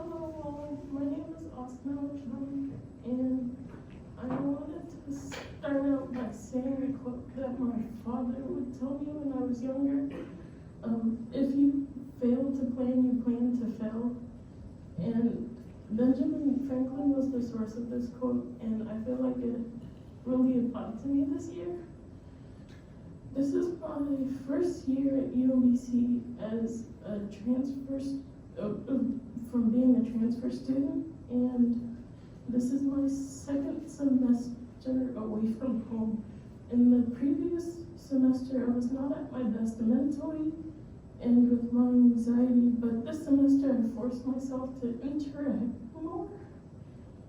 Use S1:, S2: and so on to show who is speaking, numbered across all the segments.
S1: Hello, my name is Asmaou, and I wanted to start out by saying a quote that my father would tell me when I was younger. If you fail to plan, you plan to fail. And Benjamin Franklin was the source of this quote, and I feel like it really applied to me this year. This is my first year at UMBC as a from being a transfer student, and this is my second semester away from home. In the previous semester, I was not at my best mentally and with my anxiety, but this semester I forced myself to interact more,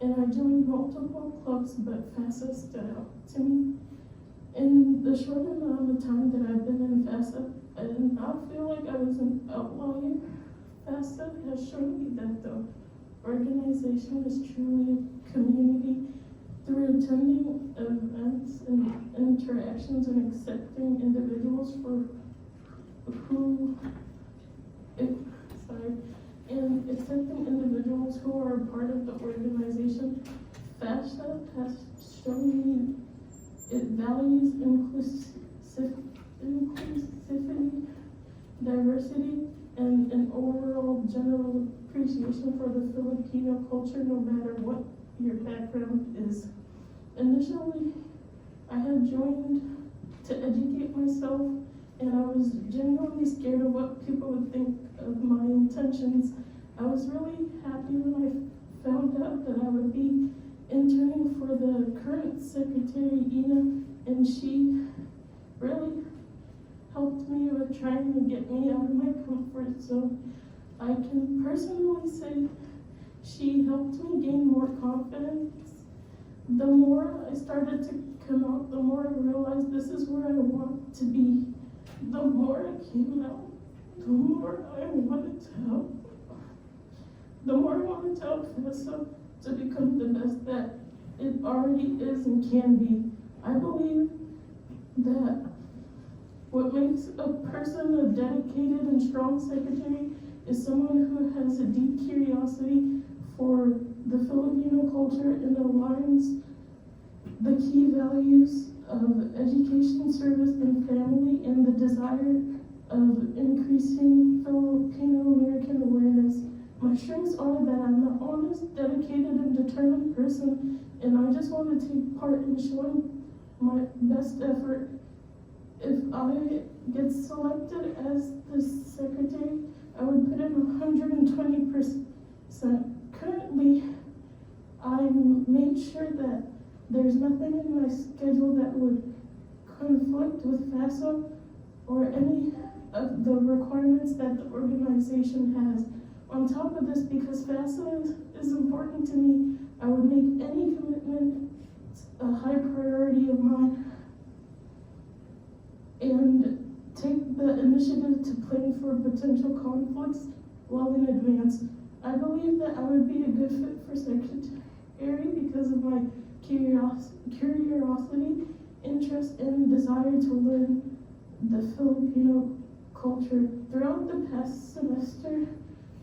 S1: and I joined multiple clubs, but FAFSA stood out to me. In the short amount of time that I've been in FAFSA, I did not feel like I was an outlier. FAFSA has shown me that the organization is truly a community through attending events and interactions and accepting individuals who are a part of the organization. FAFSA has shown me it values inclusivity, diversity, and an overall general appreciation for the Filipino culture, no matter what your background is. Initially, I had joined to educate myself, and I was genuinely scared of what people would think of my intentions. I was really happy when I found out that I would be interning for the current secretary, Ina, and she really helped me with trying to get me out of my comfort zone. I can personally say she helped me gain more confidence. The more I started to come out, the more I realized this is where I want to be. The more I came out, the more I wanted to help. The more I wanted to help myself to become the best that it already is and can be. I believe that what makes a person a dedicated and strong secretary is someone who has a deep curiosity for the Filipino culture and aligns the key values of education, service, and family, and the desire of increasing Filipino-American awareness. My strengths are that I'm an honest, dedicated, and determined person, and I just want to take part in showing my best effort. If I get selected as the secretary, I would put in 120%. Currently, I made sure that there's nothing in my schedule that would conflict with FAFSA or any of the requirements that the organization has. On top of this, because FAFSA is important to me, I would make any commitment a high priority of mine and take the initiative to plan for potential conflicts well in advance. I believe that I would be a good fit for secretary because of my curiosity, interest, and desire to learn the Filipino culture. Throughout the past semester,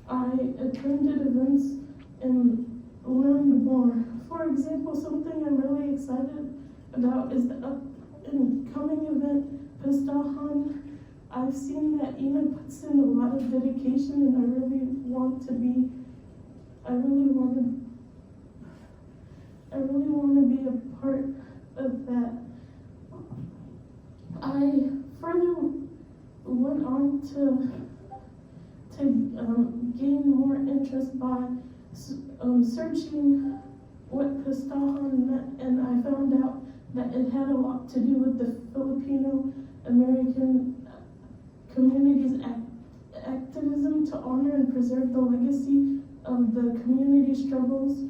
S1: I attended events and learned more. For example, something I'm really excited about is the upcoming event, Pistahan. I've seen that Ina puts in a lot of dedication, and I really want to be a part of that. I further went on to gain more interest by searching what Pistahan meant, and I found out that it had a lot to do with the Filipino American community's activism to honor and preserve the legacy of the community struggles.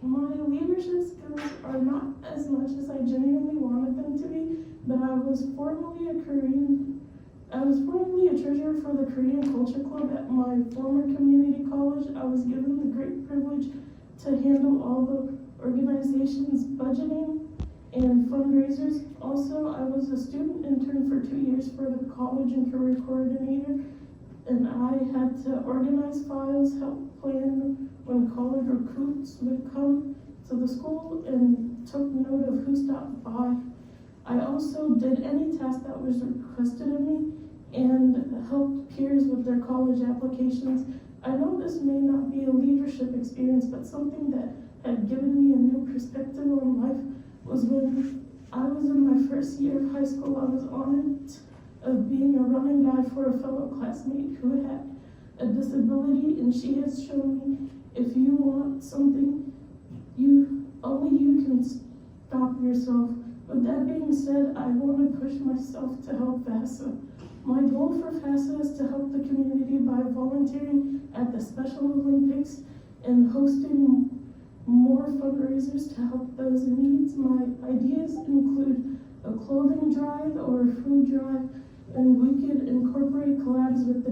S1: My leadership skills are not as much as I genuinely wanted them to be, but I was formerly a treasurer for the Korean Culture Club at my former community college. I was given the great privilege to handle all the organization's budgeting and fundraisers. Also, I was a student intern for 2 years for the college and career coordinator, and I had to organize files, help plan when college recruits would come to the school, and took note of who stopped by. I also did any task that was requested of me and helped peers with their college applications. I know this may not be a leadership experience, but something that had given me a new perspective on life was when I was in my first year of high school. I was honored of being a running guide for a fellow classmate who had a disability, and she has shown me if you want something, only you can stop yourself. With that being said, I want to push myself to help FAFSA. My goal for FAFSA is to help the community by volunteering at the Special Olympics and hosting more fundraisers to help those in need. My ideas include a clothing drive or a food drive, and we could incorporate collabs with the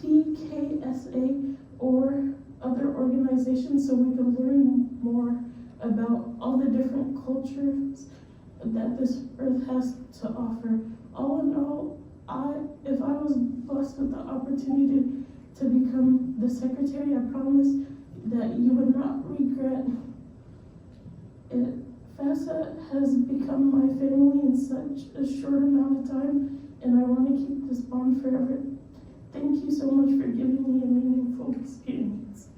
S1: PKSA or other organizations so we can learn more about all the different cultures that this earth has to offer. All in all, if I was blessed with the opportunity to become the secretary, I promise that you would not regret it. FAFSA has become my family in such a short amount of time, and I want to keep this bond forever. Thank you so much for giving me a meaningful experience.